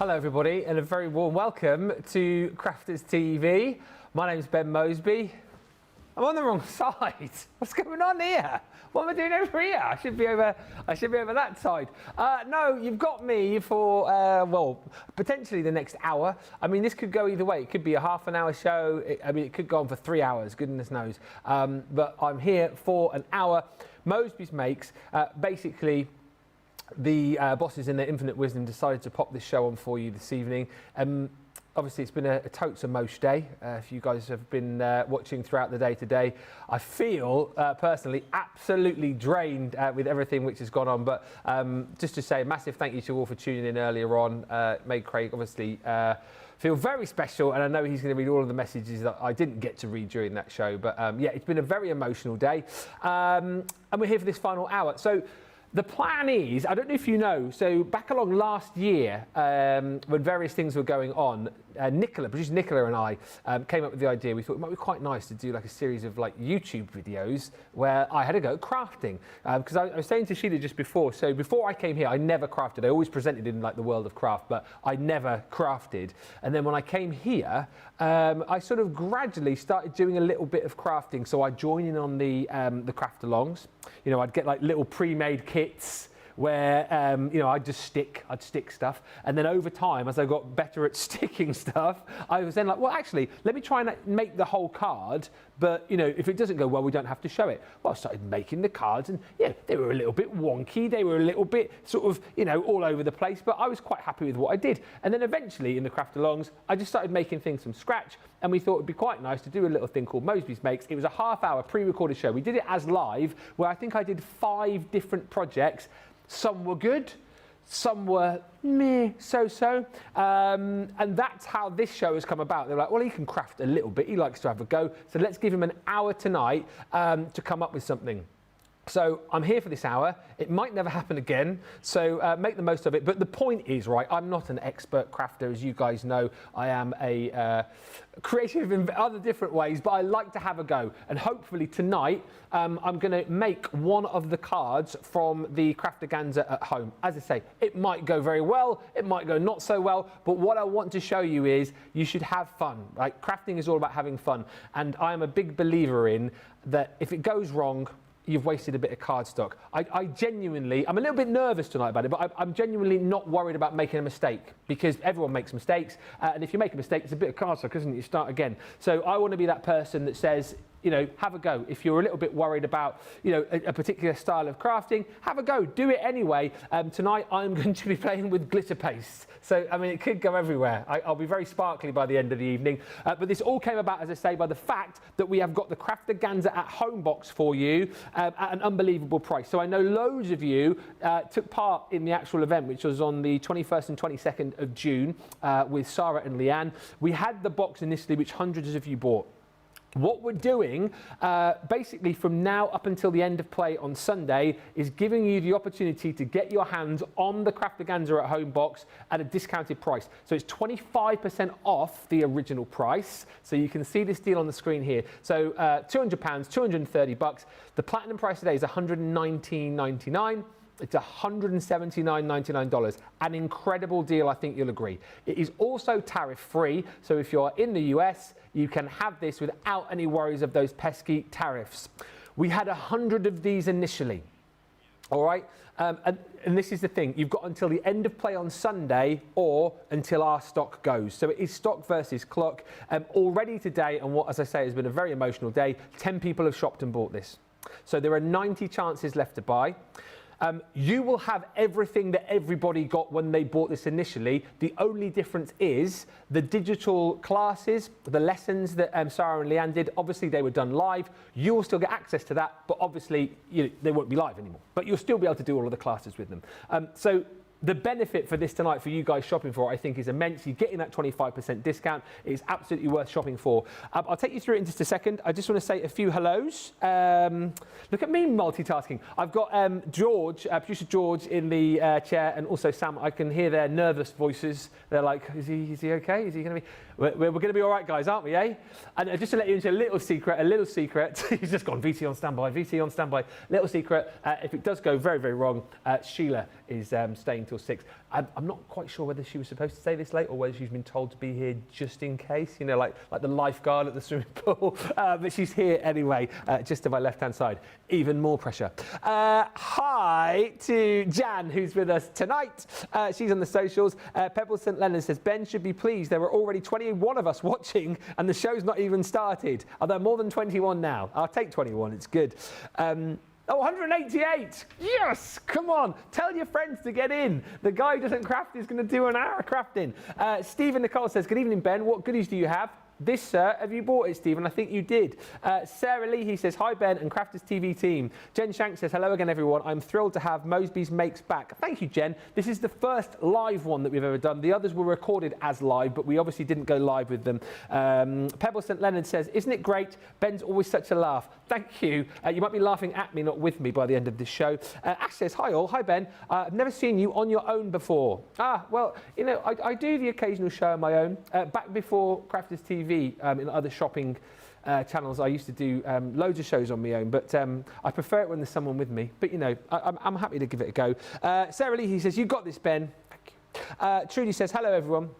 Hello everybody and a very warm welcome to Crafters TV. My name's Ben Moseby. I'm on the wrong side. What's going on here? What am I doing over here? I should be over that side. No, you've got me for, well, potentially the next hour. I mean, this could go either way. It could be a half an hour show. It could go on for 3 hours, goodness knows. But I'm here for an hour. Moseby's Makes, basically, the bosses in their infinite wisdom decided to pop this show on for you this evening. Obviously, it's been a totes emosh day. If you guys have been watching throughout the day today, I feel personally absolutely drained with everything which has gone on. But just to say a massive thank you to all for tuning in earlier on. Made Craig obviously feel very special, and I know he's going to read all of the messages that I didn't get to read during that show. But yeah, it's been a very emotional day, and we're here for this final hour. So the plan is, I don't know if you know, so back along last year, when various things were going on, producer Nicola and I came up with the idea. We thought it might be quite nice to do like a series of like YouTube videos where I had a go at crafting. Because I was saying to Sheila just before, so before I came here, I never crafted. I always presented in like the world of craft, but I never crafted. And then when I came here, I sort of gradually started doing a little bit of crafting. So I joined in on the craft-alongs. You know, I'd get like little pre-made kits where, you know, I'd stick stuff. And then over time, as I got better at sticking stuff, I was then like, well, actually, let me try and make the whole card. But, you know, if it doesn't go well, we don't have to show it. Well, I started making the cards and, yeah, they were a little bit wonky. They were a little bit sort of, you know, all over the place. But I was quite happy with what I did. And then eventually in the craft-alongs, I just started making things from scratch. And we thought it'd be quite nice to do a little thing called Moseby's Makes. It was a half-hour pre-recorded show. We did it as live, where I think I did 5 different projects. Some were good, some were meh, so-so. And that's how this show has come about. They're like, well, he can craft a little bit. He likes to have a go. So let's give him an hour tonight to come up with something. So I'm here for this hour. It might never happen again, so make the most of it. But the point is, right, I'm not an expert crafter, as you guys know. I am a creative in other different ways, but I like to have a go. And hopefully tonight, I'm going to make one of the cards from the Craftaganza at home. As I say, it might go very well, it might go not so well, but what I want to show you is you should have fun. Right? Crafting is all about having fun. And I am a big believer in that if it goes wrong, you've wasted a bit of cardstock. I genuinely, I'm a little bit nervous tonight about it, but I'm genuinely not worried about making a mistake, because everyone makes mistakes. And if you make a mistake, it's a bit of cardstock, isn't it? You start again. So I want to be that person that says, you know, have a go. If you're a little bit worried about, you know, a particular style of crafting, have a go. Do it anyway. Tonight, I'm going to be playing with glitter paste. So, I mean, it could go everywhere. I'll be very sparkly by the end of the evening. But this all came about, as I say, by the fact that we have got the Craftaganza at home box for you at an unbelievable price. So I know loads of you took part in the actual event, which was on the 21st and 22nd of June with Sarah and Leanne. We had the box initially, which hundreds of you bought. What we're doing, basically from now up until the end of play on Sunday, is giving you the opportunity to get your hands on the Craftaganza at home box at a discounted price. So it's 25% off the original price. So you can see this deal on the screen here. So £200, $230. The platinum price today is $119.99. It's $179.99. An incredible deal, I think you'll agree. It is also tariff-free, so if you're in the US, you can have this without any worries of those pesky tariffs. We had 100 of these initially, all right? And this is the thing, you've got until the end of play on Sunday or until our stock goes. So it is stock versus clock. Already today, and what, as I say, has been a very emotional day, 10 people have shopped and bought this. So there are 90 chances left to buy. You will have everything that everybody got when they bought this initially. The only difference is the digital classes, the lessons that Sarah and Leanne did, obviously they were done live. You will still get access to that, but obviously they won't be live anymore. But you'll still be able to do all of the classes with them. So the benefit for this tonight, for you guys shopping for, I think is immense. You're getting that 25% discount. It's absolutely worth shopping for. I'll take you through it in just a second. I just want to say a few hellos. Look at me multitasking. I've got George, producer George in the chair, and also Sam. I can hear their nervous voices. They're like, is he okay? Is he going to be? We're going to be all right, guys, aren't we, eh? And just to let you into a little secret, he's just gone VT on standby, VT on standby. Little secret, if it does go very, very wrong, Sheila is staying till 6. I'm not quite sure whether she was supposed to stay this late or whether she's been told to be here just in case, you know, like the lifeguard at the swimming pool. But she's here anyway, just to my left-hand side. Even more pressure. Hi to Jan, who's with us tonight. She's on the socials. Pebble St. Leonard says, Ben should be pleased. There are already 21 of us watching and the show's not even started. Are there more than 21 now? I'll take 21, it's good. Oh, 188! Yes! Come on, tell your friends to get in. The guy who doesn't craft is going to do an hour of crafting. Stephen Nicole says, good evening, Ben. What goodies do you have? This, sir, have you bought it, Stephen? I think you did. Sarah Leahy says, hi, Ben and Crafters TV team. Jen Shank says, hello again, everyone. I'm thrilled to have Moseby's Makes back. Thank you, Jen. This is the first live one that we've ever done. The others were recorded as live, but we obviously didn't go live with them. Pebble St. Leonard says, isn't it great? Ben's always such a laugh. Thank you. You might be laughing at me, not with me, by the end of this show. Ash says, hi, all. Hi, Ben. I've never seen you on your own before. Well, you know, I do the occasional show on my own. Back before Crafters TV, in other shopping channels, I used to do loads of shows on my own, but I prefer it when there's someone with me. But, you know, I'm happy to give it a go. Sarah Lee, he says, you got this, Ben. Thank you. Trudy says, hello, everyone.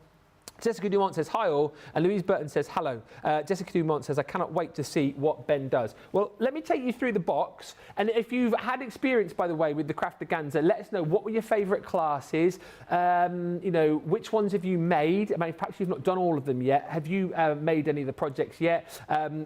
Jessica Dumont says, hi all, and Louise Burton says, hello. Jessica Dumont says, I cannot wait to see what Ben does. Well, let me take you through the box, and if you've had experience, by the way, with the Craftaganza, let us know what were your favourite classes, you know, which ones have you made? I mean, perhaps you've not done all of them yet. Have you made any of the projects yet?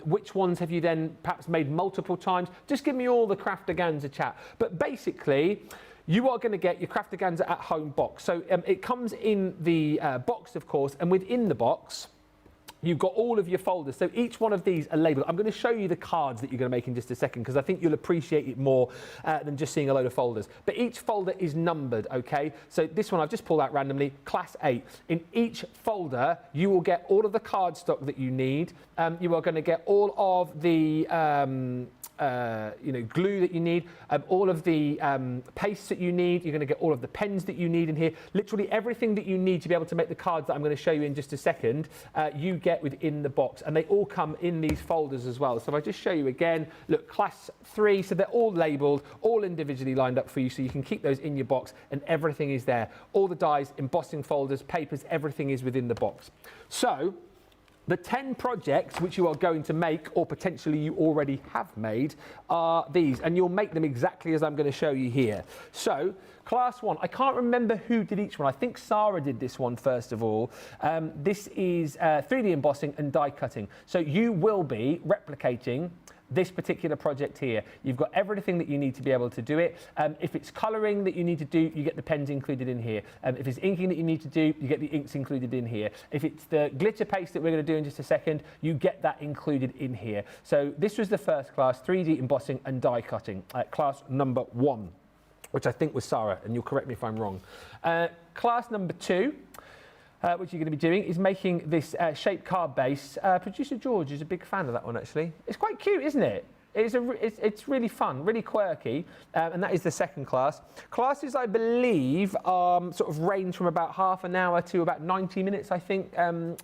Which ones have you then perhaps made multiple times? Just give me all the Craftaganza chat. But basically, you are going to get your Craftaganza at home box. So it comes in the box, of course, and within the box, you've got all of your folders. So each one of these are labelled. I'm going to show you the cards that you're going to make in just a second, because I think you'll appreciate it more than just seeing a load of folders. But each folder is numbered, okay? So this one I've just pulled out randomly, Class 8. In each folder, you will get all of the cardstock that you need. You are going to get all of the you know, glue that you need, all of the pastes that you need. You're going to get all of the pens that you need in here. Literally everything that you need to be able to make the cards that I'm going to show you in just a second, you get within the box, and they all come in these folders as well. So if I just show you again, look, Class 3, so they're all labelled, all individually lined up for you, so you can keep those in your box, and everything is there. All the dies, embossing folders, papers, everything is within the box. So the 10 projects which you are going to make, or potentially you already have made, are these, and you'll make them exactly as I'm going to show you here. So, Class 1, I can't remember who did each one. I think Sarah did this one first of all. This is 3D embossing and die cutting. So you will be replicating this particular project here. You've got everything that you need to be able to do it. If it's colouring that you need to do, you get the pens included in here. If it's inking that you need to do, you get the inks included in here. If it's the glitter paste that we're going to do in just a second, you get that included in here. So this was the first class, 3D embossing and die cutting, class number 1, which I think was Sarah, and you'll correct me if I'm wrong. Class number 2, which you're going to be doing, is making this shaped card base. Producer George is a big fan of that one, actually. It's quite cute, isn't it? It's really fun, really quirky, and that is the second class. Classes, I believe, sort of range from about half an hour to about 90 minutes, I think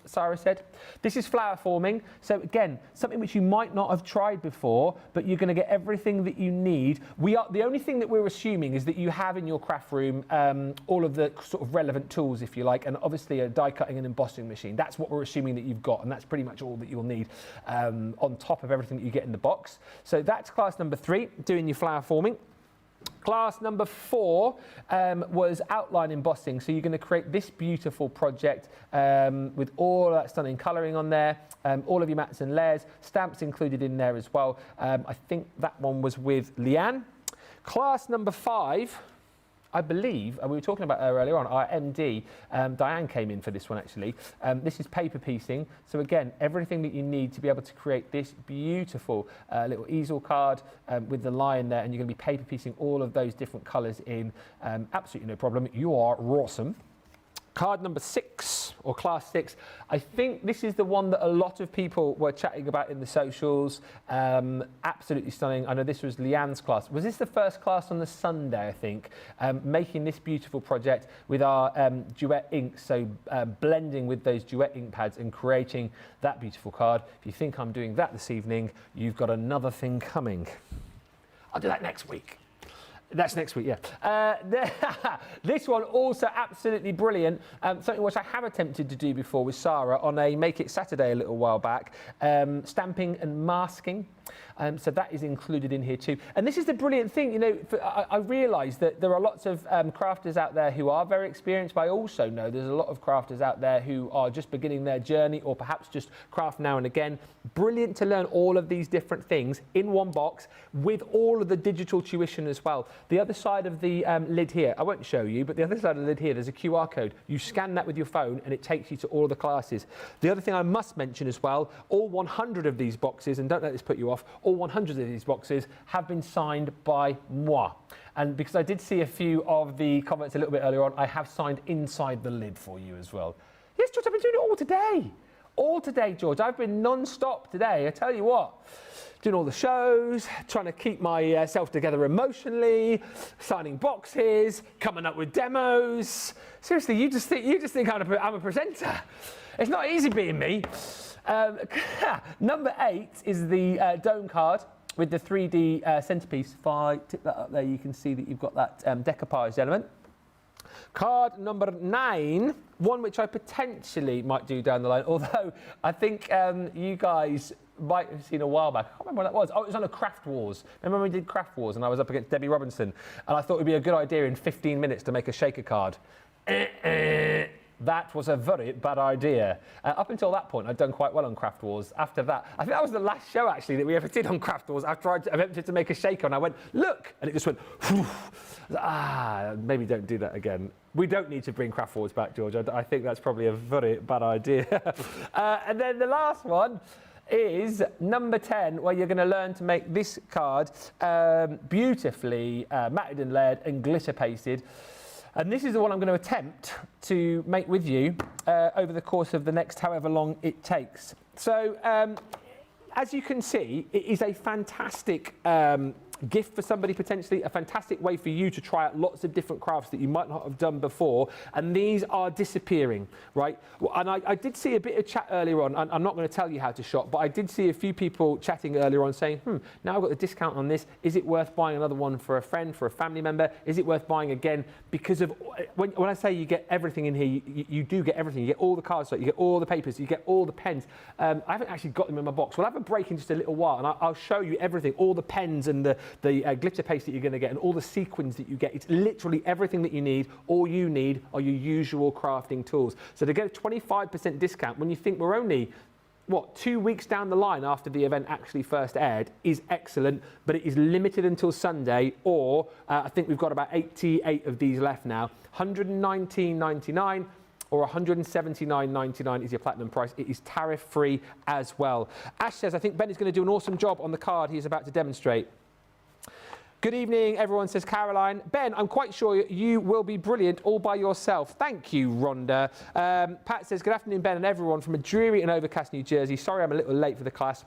Sarah said. This is flower forming, so again, something which you might not have tried before, but you're going to get everything that you need. The only thing that we're assuming is that you have in your craft room all of the sort of relevant tools, if you like, and obviously a die cutting and embossing machine. That's what we're assuming that you've got, and that's pretty much all that you'll need on top of everything that you get in the box. So that's class number 3, doing your flower forming. Class number 4 was outline embossing. So you're going to create this beautiful project with all that stunning colouring on there, all of your mats and layers, stamps included in there as well. I think that one was with Leanne. Class number 5, I believe, we were talking about her earlier on, our MD, Diane came in for this one actually. This is paper piecing. So again, everything that you need to be able to create this beautiful little easel card with the lion there, and you're going to be paper piecing all of those different colours in. Absolutely no problem. You are awesome. Card number 6, or class 6, I think this is the one that a lot of people were chatting about in the socials. Absolutely stunning. I know this was Leanne's class. Was this the first class on the Sunday, I think? Making this beautiful project with our duet inks, so blending with those duet ink pads and creating that beautiful card. If you think I'm doing that this evening, you've got another thing coming. I'll do that next week. That's next week, yeah. This one also absolutely brilliant. Something which I have attempted to do before with Sarah on a Make It Saturday a little while back. Stamping and masking. So that is included in here too. And this is the brilliant thing, you know, I realise that there are lots of crafters out there who are very experienced, but I also know there's a lot of crafters out there who are just beginning their journey or perhaps just craft now and again. Brilliant to learn all of these different things in one box with all of the digital tuition as well. The other side of the lid here, I won't show you, but the other side of the lid here, there's a QR code. You scan that with your phone and it takes you to all of the classes. The other thing I must mention as well, all 100 of these boxes, and don't let this put you off, all 100 of these boxes have been signed by moi. And because I did see a few of the comments a little bit earlier on, I have signed inside the lid for you as well. Yes, George, I've been doing it all today. All today, George. I've been non-stop today. I tell you what. Doing all the shows, trying to keep myself together emotionally, signing boxes, coming up with demos. Seriously, you just think I'm a presenter. It's not easy being me. Number 8 is the dome card with the 3D centerpiece. If I tip that up there, you can see that you've got that decoupage element. Card number 9, one which I potentially might do down the line, although I think you guys might have seen a while back. I can't remember when that was. Oh, it was on a Craft Wars. Remember when we did Craft Wars and I was up against Debbie Robinson and I thought it would be a good idea in 15 minutes to make a shaker card. That was a very bad idea. Up until that point, I'd done quite well on Craft Wars. After that, I think that was the last show, actually, that we ever did on Craft Wars. After I attempted to make a shaker, and I went, look! And it just went, whew. Maybe don't do that again. We don't need to bring Craft Wars back, George. I think that's probably a very bad idea. And then the last one is number 10, where you're going to learn to make this card beautifully matted and layered and glitter pasted. And this is the one I'm going to attempt to make with you over the course of the next however long it takes. So, as you can see, it is a fantastic gift for somebody potentially, a fantastic way for you to try out lots of different crafts that you might not have done before, and these are disappearing, right? And I did see a bit of chat earlier on, and I'm not going to tell you how to shop, but I did see a few people chatting earlier on saying, now I've got the discount on this, is it worth buying another one for a friend, for a family member? Is it worth buying again? Because of, when I say you get everything in here, you do get everything. You get all the cards, you get all the papers, you get all the pens. I haven't actually got them in my box. We'll have a break in just a little while, and I'll show you everything, all the pens and the glitter paste that you're going to get and all the sequins that you get. It's literally everything that you need. All you need are your usual crafting tools. So to get a 25% discount when you think we're only, 2 weeks down the line after the event actually first aired is excellent, but it is limited until Sunday, or I think we've got about 88 of these left now. $119.99 or $179.99 is your platinum price. It is tariff-free as well. Ash says, I think Ben is going to do an awesome job on the card he is about to demonstrate. Good evening, everyone, says Caroline. Ben, I'm quite sure you will be brilliant all by yourself. Thank you, Rhonda. Pat says, good afternoon, Ben and everyone from a dreary and overcast New Jersey. Sorry I'm a little late for the class.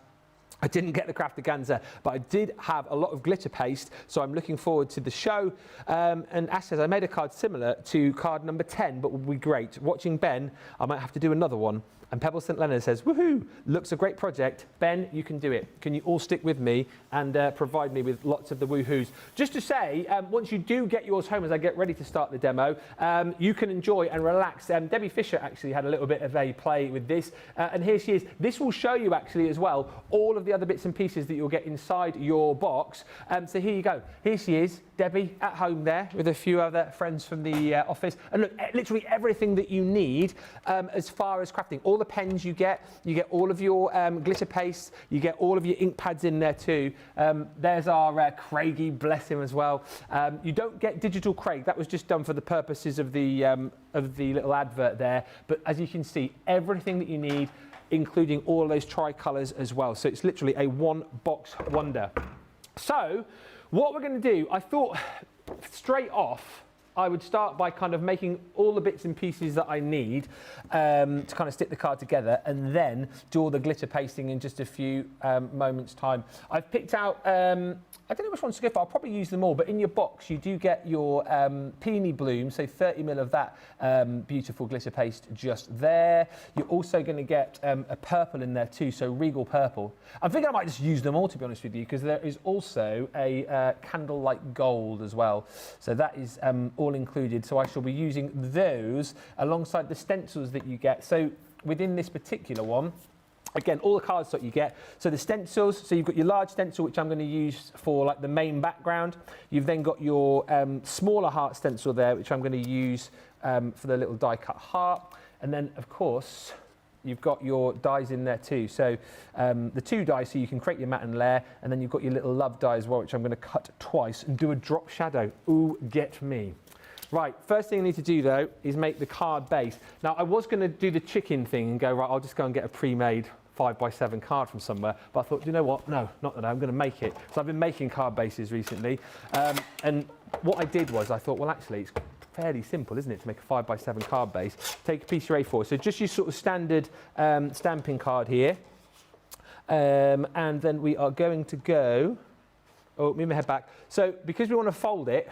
I didn't get the Craftaganza, but I did have a lot of glitter paste, so I'm looking forward to the show. And Ash says, I made a card similar to card number 10, but would be great. Watching Ben, I might have to do another one. And Pebble St. Leonard says, woohoo, looks a great project. Ben, you can do it. Can you all stick with me and provide me with lots of the woohoos? Just to say, once you do get yours home as I get ready to start the demo, you can enjoy and relax. Debbie Fisher actually had a little bit of a play with this. And here she is. This will show you actually as well all of the other bits and pieces that you'll get inside your box. So here you go. Here she is, Debbie, at home there with a few other friends from the office. And look, literally everything that you need as far as crafting. All the pens you get all of your glitter paste, you get all of your ink pads in there too. There's our Craigie, bless him as well. You don't get digital Craig, that was just done for the purposes of the little advert there. But as you can see, everything that you need, including all of those tricolours as well. So it's literally a one-box wonder. So what we're going to do, I thought straight off, I would start by kind of making all the bits and pieces that I need to kind of stick the card together, and then do all the glitter pasting in just a few moments time. I've picked out, I don't know which ones to go for, I'll probably use them all, but in your box you do get your peony bloom, so 30ml of that beautiful glitter paste just there. You're also going to get a purple in there too, so regal purple. I'm thinking I might just use them all, to be honest with you, because there is also a candlelight gold as well. So that is all included. So I shall be using those alongside the stencils that you get. So within this particular one, again, all the cardstock you get. So the stencils, so you've got your large stencil, which I'm going to use for like the main background. You've then got your smaller heart stencil there, which I'm going to use for the little die cut heart. And then, of course, you've got your dies in there too. So the 2 dies, so you can create your matte and layer, and then you've got your little love die as well, which I'm going to cut twice and do a drop shadow. Ooh, get me. Right, first thing I need to do though is make the card base. Now I was going to do the chicken thing and go, right, I'll just go and get a pre-made 5x7 card from somewhere, but I thought, you know what, no, not that, I'm going to make it. So I've been making card bases recently, and what I did was I thought, well actually it's fairly simple, isn't it, to make a 5x7 card base. Take a piece of A4, so just your sort of standard stamping card here, and then we are going to go, oh, move my head back. So because we want to fold it,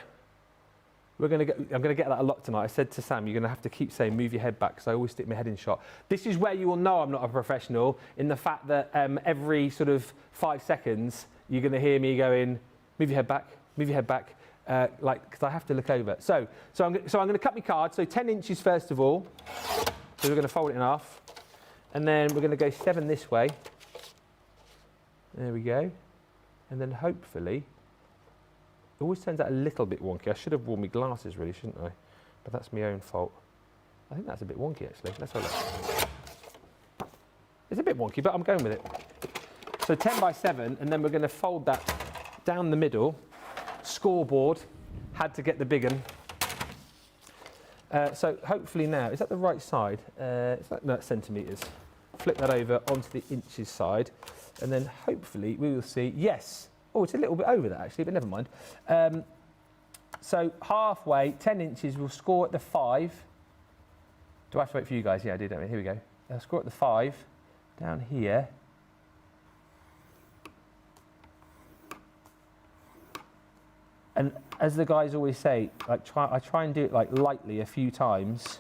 I'm going to get that a lot tonight. I said to Sam, you're going to have to keep saying, move your head back, because I always stick my head in shot. This is where you will know I'm not a professional, in the fact that every sort of 5 seconds, you're going to hear me going, move your head back, because I have to look over. So I'm going to cut my card, so 10 inches first of all. So we're going to fold it in half. And then we're going to go 7 this way. There we go. And then hopefully, it always turns out a little bit wonky. I should have worn my glasses really, shouldn't I? But that's my own fault. I think that's a bit wonky actually. Let's have a look. It's a bit wonky, but I'm going with it. So 10x7, and then we're going to fold that down the middle. Scoreboard, had to get the big one. So hopefully now, is that the right side? It's like, no, centimetres. Flip that over onto the inches side, and then hopefully we will see, yes. Oh, it's a little bit over that actually, but never mind. So halfway, 10 inches, we'll score at the 5. Do I have to wait for you guys? Yeah, I do, don't I? Here we go. I'll score at the 5, down here. And as the guys always say, like I try and do it like lightly a few times.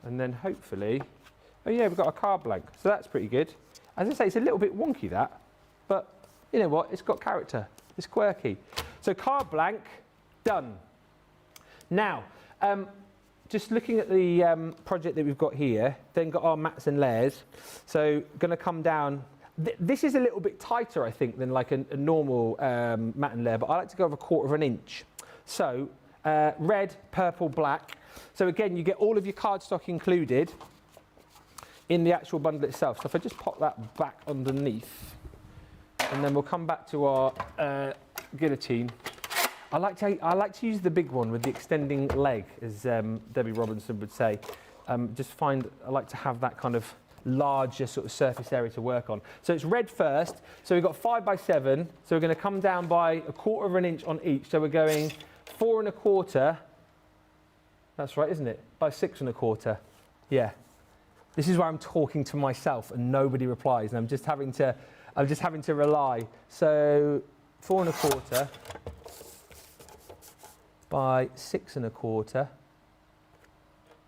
And then hopefully, oh yeah, we've got a card blank. So that's pretty good. As I say, it's a little bit wonky that, but you know what, it's got character, it's quirky. So card blank, done. Now, just looking at the project that we've got here, then got our mats and layers. So gonna come down, this is a little bit tighter I think than like a normal mat and layer, but I like to go over 1/4 inch. So red, purple, black. So again, you get all of your cardstock included in the actual bundle itself. So if I just pop that back underneath, and then we'll come back to our guillotine. I like to use the big one with the extending leg, as Debbie Robinson would say. I like to have that kind of larger sort of surface area to work on. So it's red first. So we've got 5x7. So we're going to come down by 1/4 inch on each. So we're going 4 1/4. That's right, isn't it? By 6 1/4. Yeah. This is where I'm talking to myself and nobody replies, and I'm just having to rely. So 4 1/4 by 6 1/4,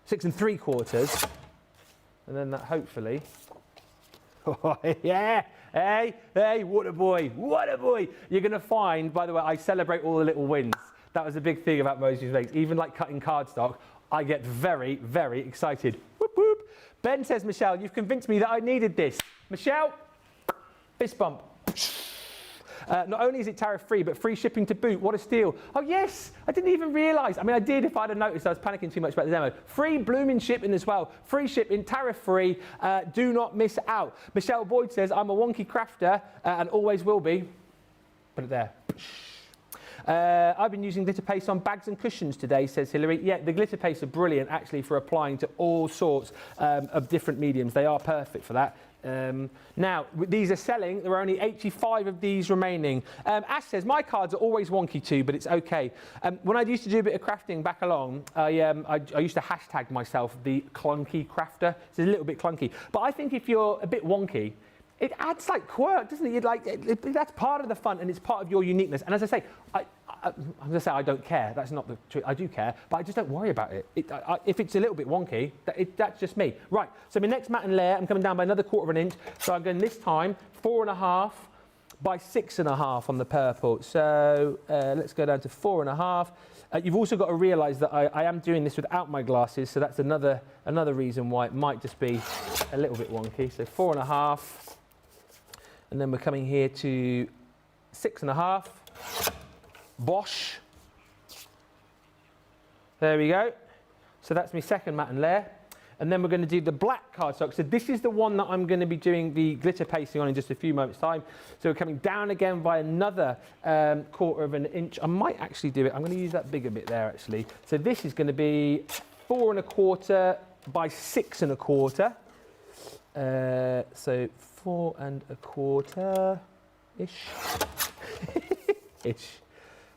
6 3/4, and then that hopefully, oh, yeah, hey, what a boy, what a boy. You're gonna find, by the way, I celebrate all the little wins. That was a big thing about Moseby's Makes. Even like cutting cardstock, I get very, very excited. Whoop, whoop. Ben says, Michelle, you've convinced me that I needed this. Michelle, fist bump. Not only is it tariff free, but free shipping to boot. What a steal. Oh yes, I didn't even realise. I mean, I did if I'd have noticed. I was panicking too much about the demo. Free blooming shipping as well. Free shipping, tariff free. Do not miss out. Michelle Boyd says, I'm a wonky crafter and always will be. Put it there. I've been using glitter paste on bags and cushions today, says Hilary. Yeah, the glitter pastes are brilliant actually for applying to all sorts of different mediums. They are perfect for that. Now, these are selling. There are only 85 of these remaining. Ash says, my cards are always wonky too, but it's okay. When I used to do a bit of crafting back along, I used to hashtag myself the clunky crafter. It's a little bit clunky. But I think if you're a bit wonky, it adds like quirk, doesn't it? That's part of the fun and it's part of your uniqueness. And as I say, I'm going to say I don't care. That's not the truth. I do care, but I just don't worry about it. If it's a little bit wonky, that's just me. Right, so my next mat and layer, I'm coming down by another 1/4 inch. So I'm going this time 4.5 by 6.5 on the purple. So let's go down to 4.5. You've also got to realise that I am doing this without my glasses, so that's another reason why it might just be a little bit wonky. So 4.5, and then we're coming here to 6.5. Bosh. There we go. So that's my second mat and layer. And then we're going to do the black cardstock. So this is the one that I'm going to be doing the glitter pasting on in just a few moments' time. So we're coming down again by another 1/4 inch. I might actually do it. I'm going to use that bigger bit there actually. So this is going to be 4.25 by 6.25. So 4.25-ish. ish.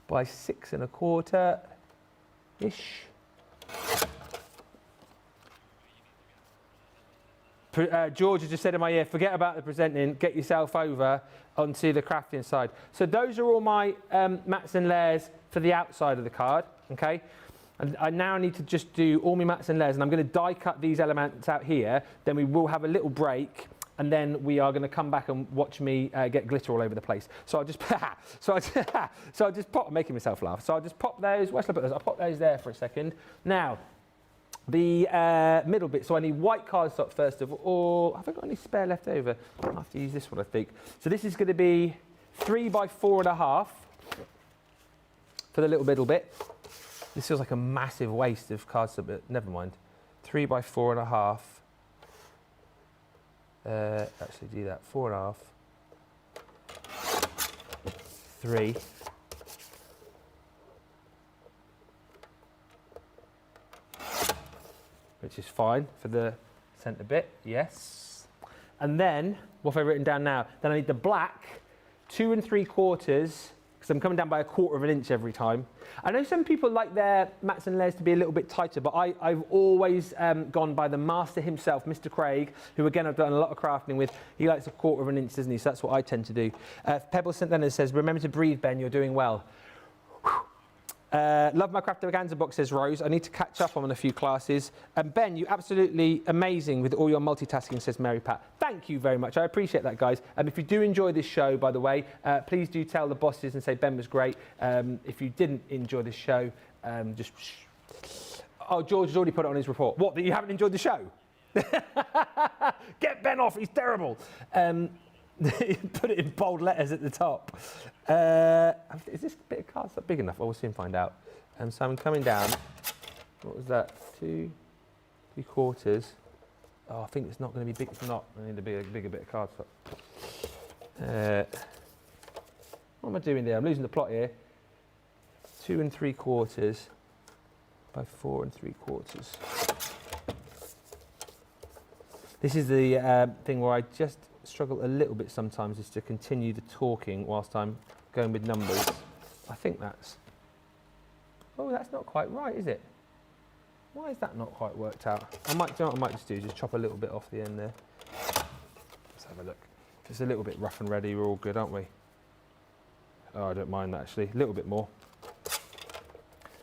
By 6.25-ish. George has just said in my ear, forget about the presenting, get yourself over onto the crafting side. So those are all my mats and layers for the outside of the card, okay? And I now need to just do all my mats and layers, and I'm going to die cut these elements out here, then we will have a little break, and then we are going to come back and watch me get glitter all over the place. So I'll just, so I'll just pop, I'm making myself laugh. So I'll just pop those, where shall I put those? I'll pop those there for a second. Now, the middle bit, so I need white cardstock first of all. Have I got any spare left over? I'll have to use this one, I think. So this is going to be 3 by 4.5 for the little middle bit. This feels like a massive waste of cardstock, but never mind. 3 by 4.5. Actually do that, 4.5, 3, which is fine for the centre bit, yes. And then, what have I written down now? Then I need the black, 2 3/4, because I'm coming down by a 1/4 inch every time. I know some people like their mats and layers to be a little bit tighter, but I've always gone by the master himself, Mr. Craig, who again I've done a lot of crafting with. He likes a 1/4 inch, doesn't he? So that's what I tend to do. Pebble St. Leonard says, remember to breathe, Ben, you're doing well. Love my Craftaganza box, says Rose. I need to catch up on a few classes. And Ben, you're absolutely amazing with all your multitasking, says Mary Pat. Thank you very much. I appreciate that, guys. If you do enjoy this show, by the way, please do tell the bosses and say Ben was great. If you didn't enjoy this show, just... Oh, George has already put it on his report. What, that you haven't enjoyed the show? Get Ben off, he's terrible. Put it in bold letters at the top. Is this bit of cardstock big enough? We'll soon find out. So I'm coming down. What was that? 2 3/4. Oh, I think it's not going to be big. It's not. I need a bigger bit of cardstock. What am I doing there? I'm losing the plot here. 2 3/4 by 4 3/4. This is the thing where I just struggle a little bit sometimes, is to continue the talking whilst I'm going with numbers. I think that's... Oh, that's not quite right, is it? Why is that not quite worked out? Do you know what I might just do? Just chop a little bit off the end there. Let's have a look. If it's a little bit rough and ready, we're all good, aren't we? Oh, I don't mind that actually. A little bit more.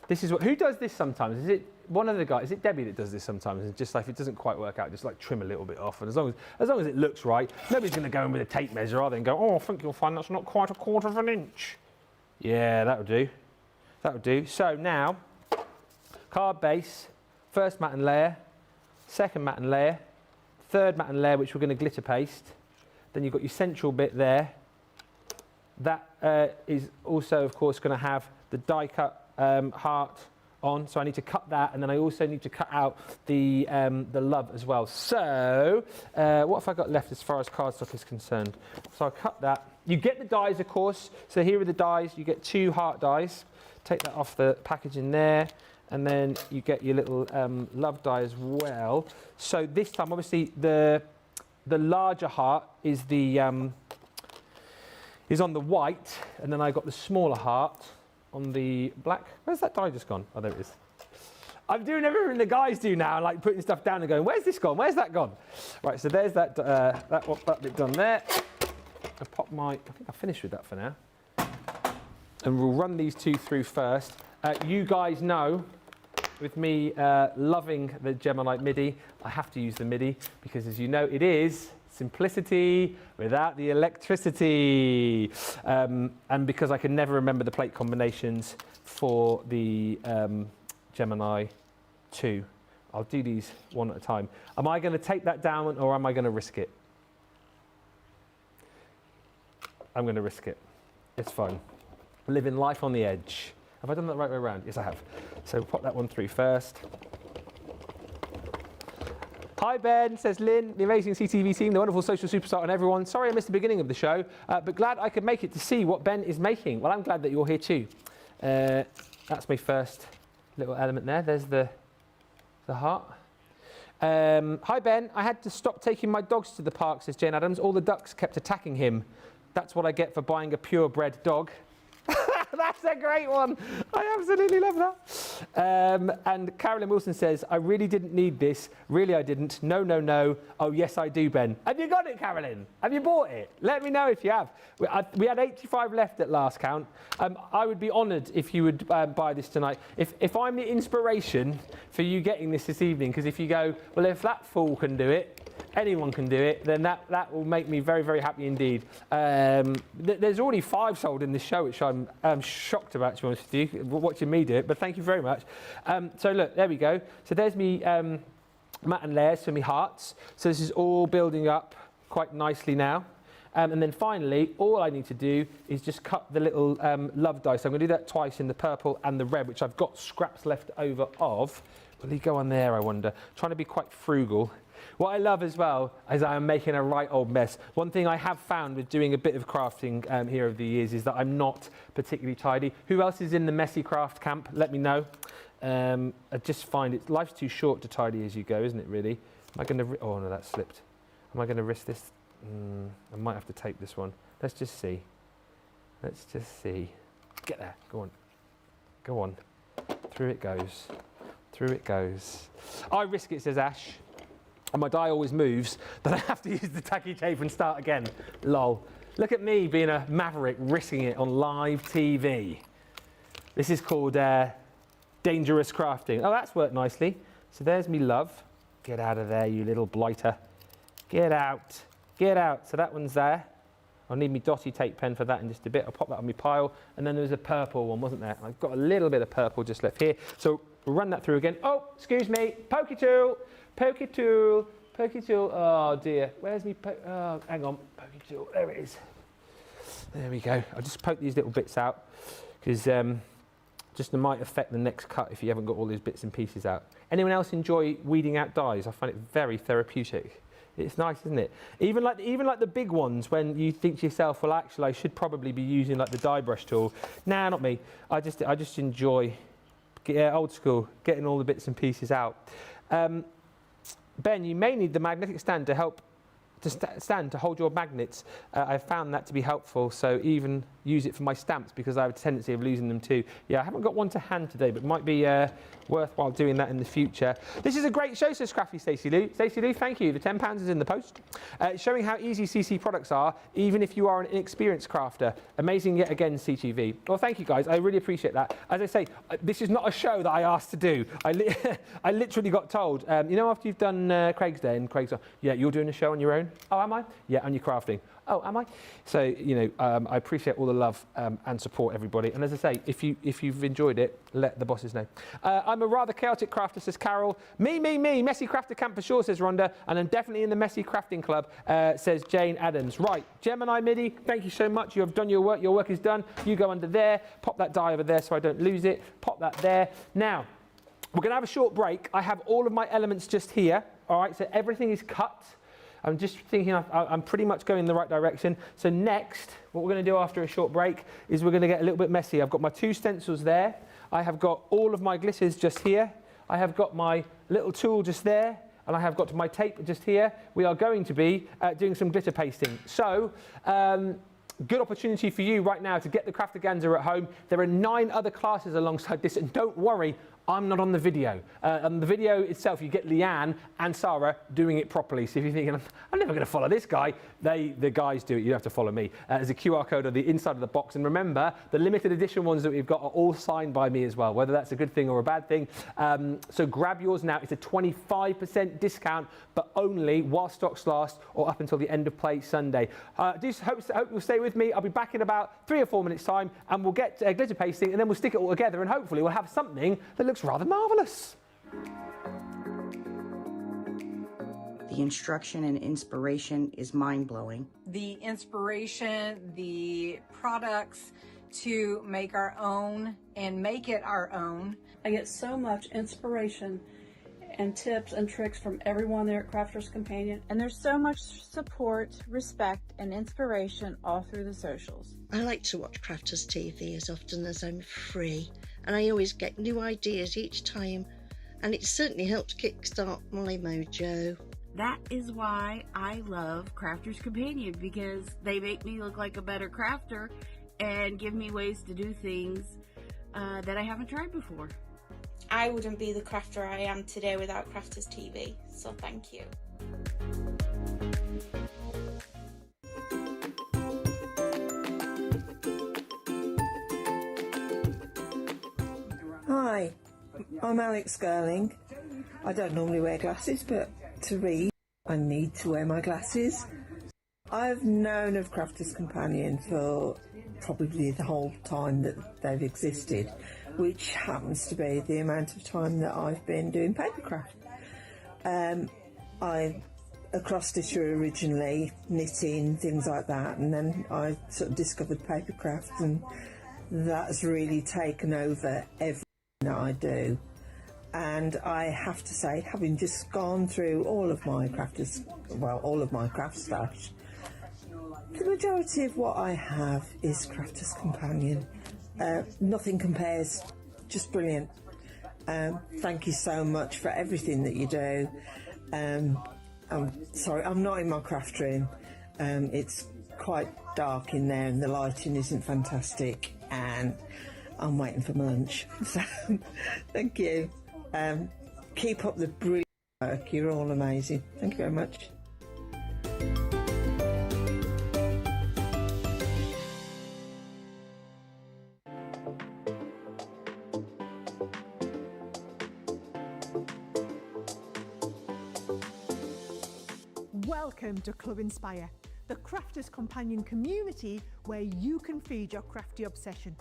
This is what... Who does this sometimes? Is it one of the guys? Is it Debbie that does this sometimes? And just like, if it doesn't quite work out, just like trim a little bit off. And as long as it looks right, nobody's going to go in with a tape measure, are they? And go, oh, I think you'll find that's not quite a 1/4 inch. Yeah, that'll do. That'll do. So now, card base, first mat and layer, second mat and layer, third mat and layer, which we're going to glitter paste. Then you've got your central bit there. That is also, of course, going to have the die cut heart on, so I need to cut that, and then I also need to cut out the love as well. So what have I got left as far as cardstock is concerned? So I'll cut that. You get the dies, of course. So here are the dies. You get 2 heart dies. Take that off the packaging there, and then you get your little love die as well. So this time, obviously, the the larger heart is the is on the white, and then I got the smaller heart on the black. Where's that die just gone? Oh, there it is. I'm doing everything the guys do now, like putting stuff down and going, where's this gone? Where's that gone? Right, so there's that that bit done there. I think I've finished with that for now. And we'll run these two through first. You guys know, with me loving the Gemonite MIDI, I have to use the MIDI because, as you know, it is simplicity without the electricity. And because I can never remember the plate combinations for the Gemini 2, I'll do these one at a time. Am I going to take that down or am I going to risk it? I'm going to risk it. It's fine. Living life on the edge. Have I done that the right way around? Yes, I have. So pop that one through first. Hi Ben, says Lynn, the amazing CTV team, the wonderful social superstar and everyone. Sorry I missed the beginning of the show, but glad I could make it to see what Ben is making. Well, I'm glad that you're here too. That's my first little element there. There's the heart. Hi Ben, I had to stop taking my dogs to the park, says Jane Adams. All the ducks kept attacking him. That's what I get for buying a purebred dog. That's a great one. I absolutely love that. And Carolyn Wilson says, I really didn't need this. Really, I didn't. No, no, no. Oh, yes, I do, Ben. Have you got it, Carolyn? Have you bought it? Let me know if you have. We had 85 left at last count. I would be honoured if you would buy this tonight. If I'm the inspiration for you getting this evening, because if you go, well, if that fool can do it, anyone can do it, then that will make me very, very happy indeed. There's already 5 sold in this show, which I'm shocked about, to be honest with you, watching me do it, but thank you very much. So look, there we go. So there's me matte and layers for me hearts. So this is all building up quite nicely now. And then finally, all I need to do is just cut the little love dice. So I'm going to do that twice in the purple and the red, which I've got scraps left over of. Will he go on there, I wonder? Trying to be quite frugal. What I love as well is I am making a right old mess. One thing I have found with doing a bit of crafting here over the years is that I'm not particularly tidy. Who else is in the messy craft camp? Let me know. I just find life's too short to tidy as you go, isn't it really? Am I going to, oh no, that slipped. Am I going to risk this? I might have to tape this one. Let's just see. Let's just see. Get there, go on. Go on. Through it goes. Through it goes. I risk it, says Ash. And my die always moves, then I have to use the tacky tape and start again. Lol. Look at me being a maverick, risking it on live TV. This is called dangerous crafting. Oh, that's worked nicely. So there's me love. Get out of there, you little blighter. Get out. Get out. So that one's there. I'll need me dotty tape pen for that in just a bit. I'll pop that on my pile. And then there was a purple one, wasn't there? I've got a little bit of purple just left here. So we'll run that through again. Oh, excuse me. Pokey tool. Pokey tool, pokey tool, oh dear, where's me, oh, hang on, pokey tool, there it is. There we go, I'll just poke these little bits out, because just it might affect the next cut if you haven't got all these bits and pieces out. Anyone else enjoy weeding out dies? I find it very therapeutic. It's nice, isn't it? Even like the big ones, when you think to yourself, well actually I should probably be using like the die brush tool. Nah, not me, I just enjoy, old school, getting all the bits and pieces out. Ben, you may need the magnetic stand to help stand to hold your magnets. I've found that to be helpful, so even use it for my stamps because I have a tendency of losing them too. Yeah, I haven't got one to hand today, but it might be worthwhile doing that in the future. This is a great show, says Crafty Stacey Lou. Stacey Lou, thank you. The £10 is in the post. Showing how easy CC products are, even if you are an inexperienced crafter. Amazing yet again, CTV. Well, thank you guys. I really appreciate that. As I say, this is not a show that I asked to do. I literally got told, you know, after you've done Craig's Day and Craig's, yeah, you're doing a show on your own. Oh, am I? Yeah, and you're crafting. Oh, am I? So, you know, I appreciate all the love and support, everybody. And as I say, if you've enjoyed it, let the bosses know. I'm a rather chaotic crafter, says Carol. Me. Messy crafter camp for sure, says Rhonda. And I'm definitely in the messy crafting club, says Jane Adams. Right, Gemini MIDI, thank you so much. You have done your work. Your work is done. You go under there. Pop that die over there so I don't lose it. Pop that there. Now, we're going to have a short break. I have all of my elements just here. All right, so everything is cut. I'm just thinking I'm pretty much going in the right direction. So next, what we're going to do after a short break is we're going to get a little bit messy. I've got my 2 stencils there. I have got all of my glitters just here. I have got my little tool just there. and I have got my tape just here. We are going to be doing some glitter pasting. So, good opportunity for you right now to get the Craftaganza at home. There are 9 other classes alongside this, and don't worry, I'm not on the video. On the video itself, you get Leanne and Sarah doing it properly. So if you're thinking, I'm never going to follow this guy, the guys do it. You don't have to follow me. There's a QR code on the inside of the box. And remember, the limited edition ones that we've got are all signed by me as well, whether that's a good thing or a bad thing. So grab yours now. It's a 25% discount, but only while stocks last or up until the end of play Sunday. Do hope you'll stay with me. I'll be back in about 3 or 4 minutes time, and we'll get glitter pasting, and then we'll stick it all together, and hopefully we'll have something that looks rather marvellous. The instruction and inspiration is mind-blowing. The inspiration, the products to make our own and make it our own. I get so much inspiration and tips and tricks from everyone there at Crafters Companion. And there's so much support, respect, and inspiration all through the socials. I like to watch Crafters TV as often as I'm free, and I always get new ideas each time, and it certainly helps kickstart my mojo. That is why I love Crafters Companion, because they make me look like a better crafter and give me ways to do things that I haven't tried before. I wouldn't be the crafter I am today without Crafters TV, so thank you. Hi, I'm Alex Girling. I don't normally wear glasses, but to read, I need to wear my glasses. I've known of Crafters Companion for probably the whole time that they've existed, which happens to be the amount of time that I've been doing papercraft. I across stitcher originally, knitting, things like that, and then I sort of discovered papercraft, and that's really taken over everything that I do. And I have to say, having just gone through all of my craft stash, the majority of what I have is Crafters Companion. Nothing compares, just brilliant. Thank you so much for everything that you do. I'm sorry, I'm not in my craft room. It's quite dark in there and the lighting isn't fantastic, and I'm waiting for my lunch. So, thank you. Keep up the brilliant work. You're all amazing. Thank you very much. Welcome to Club Inspire, the Crafters Companion community where you can feed your crafty obsession.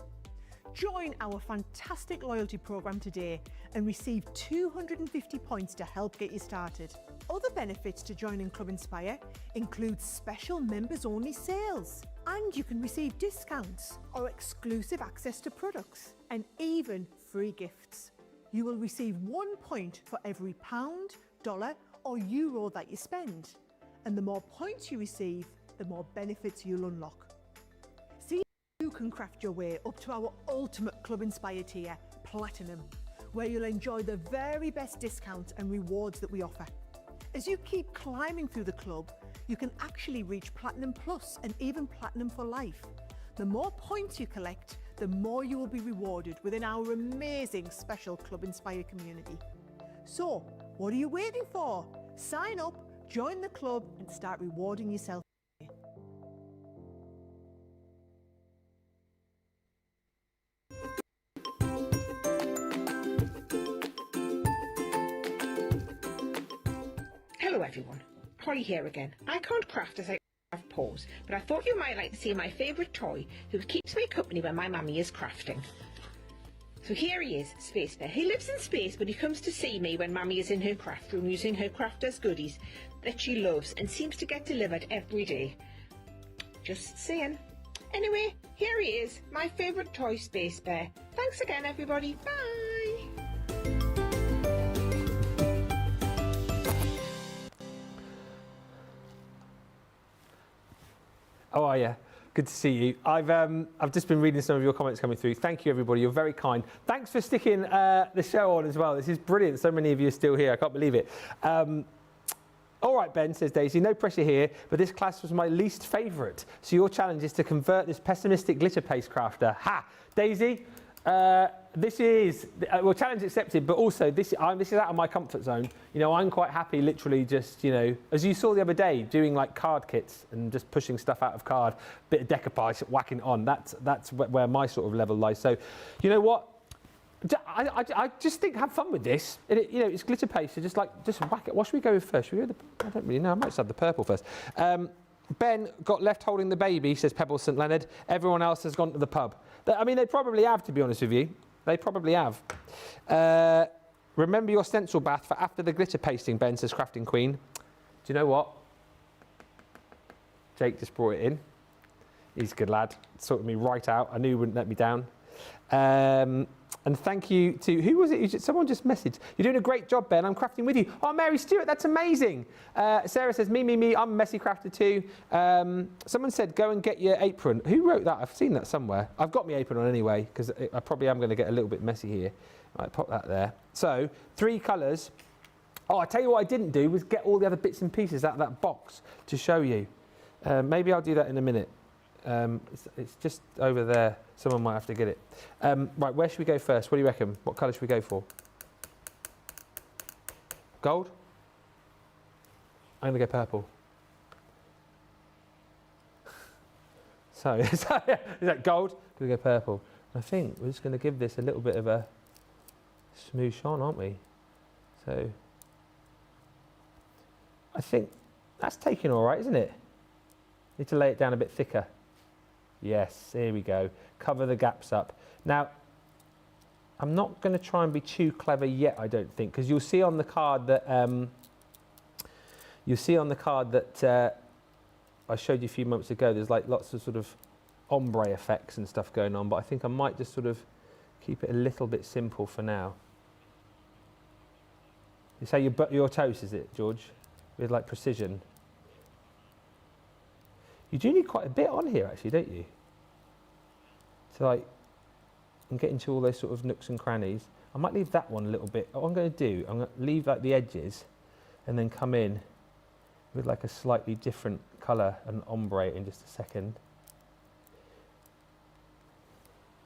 Join our fantastic loyalty program today and receive 250 points to help get you started. Other benefits to joining Club Inspire include special members-only sales, and you can receive discounts or exclusive access to products, and even free gifts. You will receive 1 point for every pound, dollar or euro that you spend. And the more points you receive, the more benefits you'll unlock. See, you can craft your way up to our ultimate Club Inspire tier, Platinum, where you'll enjoy the very best discounts and rewards that we offer. As you keep climbing through the club, you can actually reach Platinum Plus and even Platinum for life. The more points you collect, the more you will be rewarded within our amazing special Club Inspire community. So, what are you waiting for? Sign up, join the club and start rewarding yourself. Hello everyone, Holly here again. I can't craft as I have paws, but I thought you might like to see my favourite toy who keeps me company when my mummy is crafting. So here he is, Space Bear. He lives in space, but he comes to see me when Mummy is in her craft room using her crafters goodies that she loves and seems to get delivered every day. Just saying. Anyway, here he is, my favourite toy, Space Bear. Thanks again, everybody. Bye! How are you? Good to see you. I've just been reading some of your comments coming through. Thank you, everybody. You're very kind. Thanks for sticking the show on as well. This is brilliant. So many of you are still here. I can't believe it. All right, Ben, says Daisy, no pressure here, but this class was my least favourite. So your challenge is to convert this pessimistic glitter paste crafter. Ha! Daisy, this is, well, challenge accepted, but also this is out of my comfort zone. You know, I'm quite happy literally just, you know, as you saw the other day, doing like card kits and just pushing stuff out of card, bit of decoupage, whacking it on. That's where my sort of level lies. So, you know what? I just think have fun with this. You know, it's glitter paste, so just whack it. What should we go with first? Should we go with I don't really know. I might just have the purple first. Ben got left holding the baby, says Pebble St Leonard. Everyone else has gone to the pub. I mean, they probably have, to be honest with you. They probably have. Remember your stencil bath for after the glitter pasting, Ben, says Crafting Queen. Do you know what? Jake just brought it in. He's a good lad. Sorted me right out. I knew he wouldn't let me down. And thank you to, who was it? Someone just messaged. You're doing a great job, Ben. I'm crafting with you. Oh, Mary Stewart, that's amazing. Sarah says, me. I'm a messy crafter too. Someone said, go and get your apron. Who wrote that? I've seen that somewhere. I've got my apron on anyway, because I probably am going to get a little bit messy here. Right, pop that there. So, 3 colours. Oh, I tell you what I didn't do was get all the other bits and pieces out of that box to show you. Maybe I'll do that in a minute. It's just over there. Someone might have to get it. Right, where should we go first? What do you reckon? What colour should we go for? Gold? I'm going to go purple. So, is that gold? I'm going to go purple. I think we're just going to give this a little bit of a smooth shine, aren't we? So, I think that's taking all right, isn't it? Need to lay it down a bit thicker. Yes, here we go. Cover the gaps up. Now, I'm not going to try and be too clever yet, I don't think, because you'll see on the card that I showed you a few months ago. There's like lots of sort of ombre effects and stuff going on, but I think I might just sort of keep it a little bit simple for now. You say your toast, is it, George? With like precision. You do need quite a bit on here, actually, don't you? So, like, and get into all those sort of nooks and crannies. I might leave that one a little bit. What I'm going to do, I'm going to leave like the edges, and then come in with like a slightly different colour and ombre in just a second.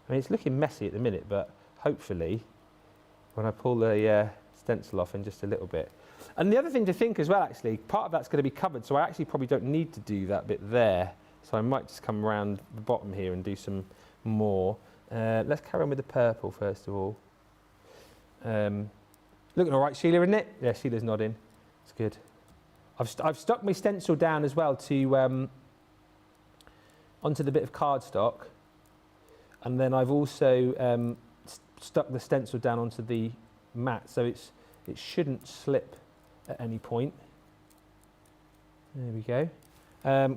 I mean, it's looking messy at the minute, but hopefully, when I pull the stencil off in just a little bit. And the other thing to think as well, actually, part of that's going to be covered, so I actually probably don't need to do that bit there. So I might just come around the bottom here and do some more. Let's carry on with the purple first of all. Looking all right, Sheila, isn't it? Yeah, Sheila's nodding. It's good. I've stuck my stencil down as well to onto the bit of cardstock, and then I've also stuck the stencil down onto the mat, so it shouldn't slip at any point. There we go.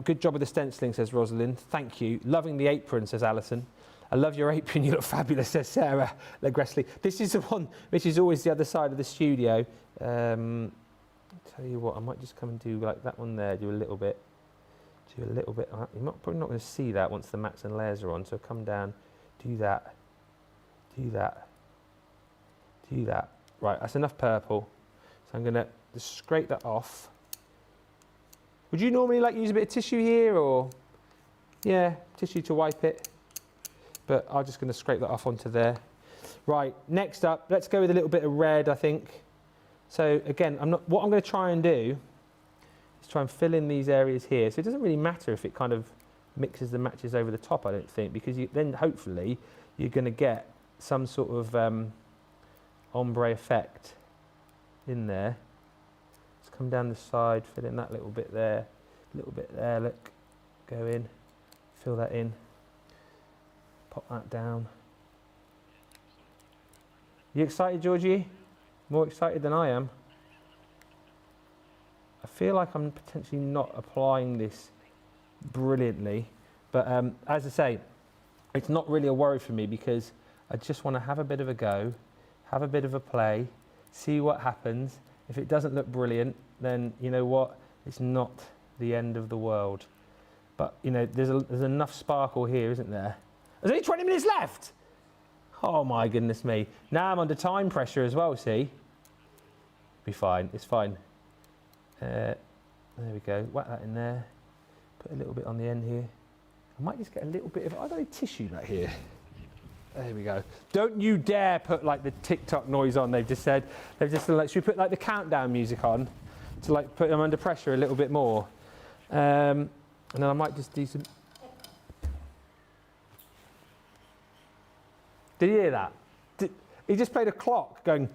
Good job with the stenciling, says Rosalind. Thank you. Loving the apron, says Alison. I love your apron, you look fabulous, says Sarah Legressley. This is the one which is always the other side of the studio. I'll tell you what, I might just come and do like that one there, do a little bit. You're probably not going to see that once the mats and layers are on, so come down, do that, do that, do that. Right, that's enough purple. So I'm going to just scrape that off. Would you normally like use a bit of tissue here, or? Yeah, tissue to wipe it. But I'm just going to scrape that off onto there. Right, next up, let's go with a little bit of red, I think. So again, what I'm going to try and do is try and fill in these areas here. So it doesn't really matter if it kind of mixes the matches over the top, I don't think, because then hopefully you're going to get some sort of ombre effect in there. Let's come down the side, fill in that little bit there, look, go in, fill that in, pop that down. You excited, Georgie? More excited than I am. I feel like I'm potentially not applying this brilliantly, but as I say, it's not really a worry for me because I just want to have a bit of a go, have a bit of a play, see what happens. If it doesn't look brilliant, then you know what? It's not the end of the world. But you know, there's enough sparkle here, isn't there? There's only 20 minutes left. Oh my goodness me. Now I'm under time pressure as well, see? Be fine, it's fine. go. Whack that in there. Put a little bit on the end here. I might just get a little bit of, I don't know, tissue right here. There we go. Don't you dare put like the TikTok noise on, they've just said. They've just like, should we put like the countdown music on to like put them under pressure a little bit more? And then I might just do some. Did you hear that? He just played a clock going.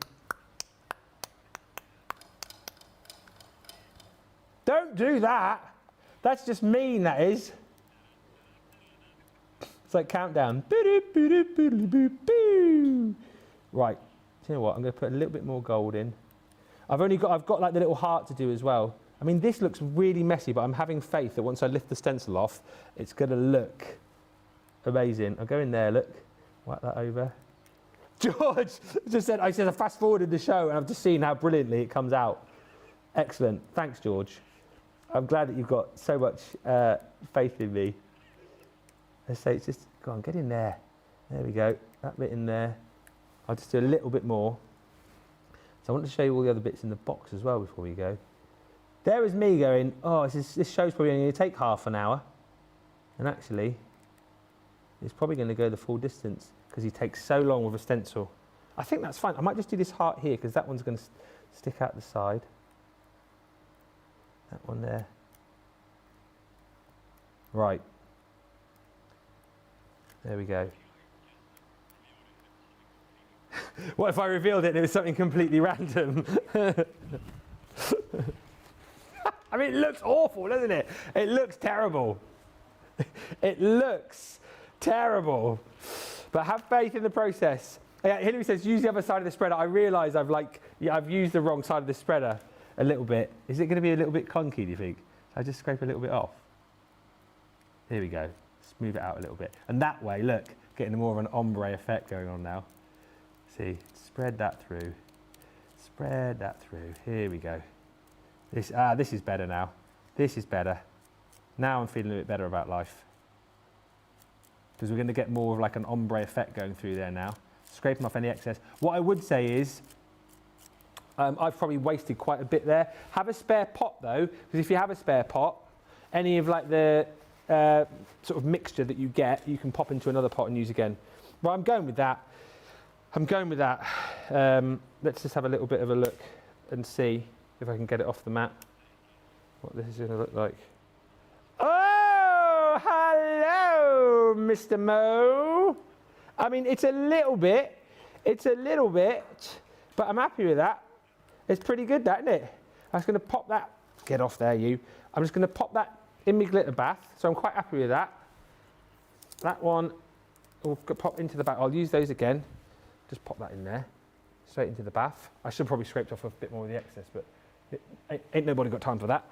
Don't do that. That's just mean, that is. It's like countdown. Right, you know what? I'm going to put a little bit more gold in. I've got like the little heart to do as well. I mean, this looks really messy, but I'm having faith that once I lift the stencil off, it's going to look amazing. I'll go in there, look. Whack that over. George just said, I fast forwarded the show and I've just seen how brilliantly it comes out. Excellent. Thanks, George. I'm glad that you've got so much faith in me. Let's say it's just, go on, get in there. There we go. That bit in there. I'll just do a little bit more. So I want to show you all the other bits in the box as well before we go. There is me going, oh, this show's probably only going to take half an hour. And actually, it's probably going to go the full distance because he takes so long with a stencil. I think that's fine. I might just do this heart here because that one's going to stick out the side. That one there. Right. There we go. What if I revealed it and it was something completely random? I mean, it looks awful, doesn't it? It looks terrible. It looks terrible. But have faith in the process. Hilary says, use the other side of the spreader. I realise I've used the wrong side of the spreader a little bit. Is it going to be a little bit clunky, do you think? So I just scrape a little bit off. Here we go. Smooth it out a little bit. And that way, look, getting more of an ombre effect going on now. See, spread that through. Spread that through. Here we go. This is better now. This is better. Now I'm feeling a bit better about life. Because we're going to get more of like an ombre effect going through there now. Scraping off any excess. What I would say is, I've probably wasted quite a bit there. Have a spare pot though, because if you have a spare pot, any of like the sort of mixture that you get, you can pop into another pot and use again. Well, I'm going with that. Let's just have a little bit of a look and see if I can get it off the mat. What this is going to look like. Oh, hello, Mr. Mo. I mean, it's a little bit, but I'm happy with that. It's pretty good, that, isn't it? I'm just going to pop that. Get off there, you. I'm just going to pop that in my glitter bath, so I'm quite happy with that. That one will pop into the bath. I'll use those again. Just pop that in there, straight into the bath. I should probably scraped off a bit more of the excess, but ain't nobody got time for that.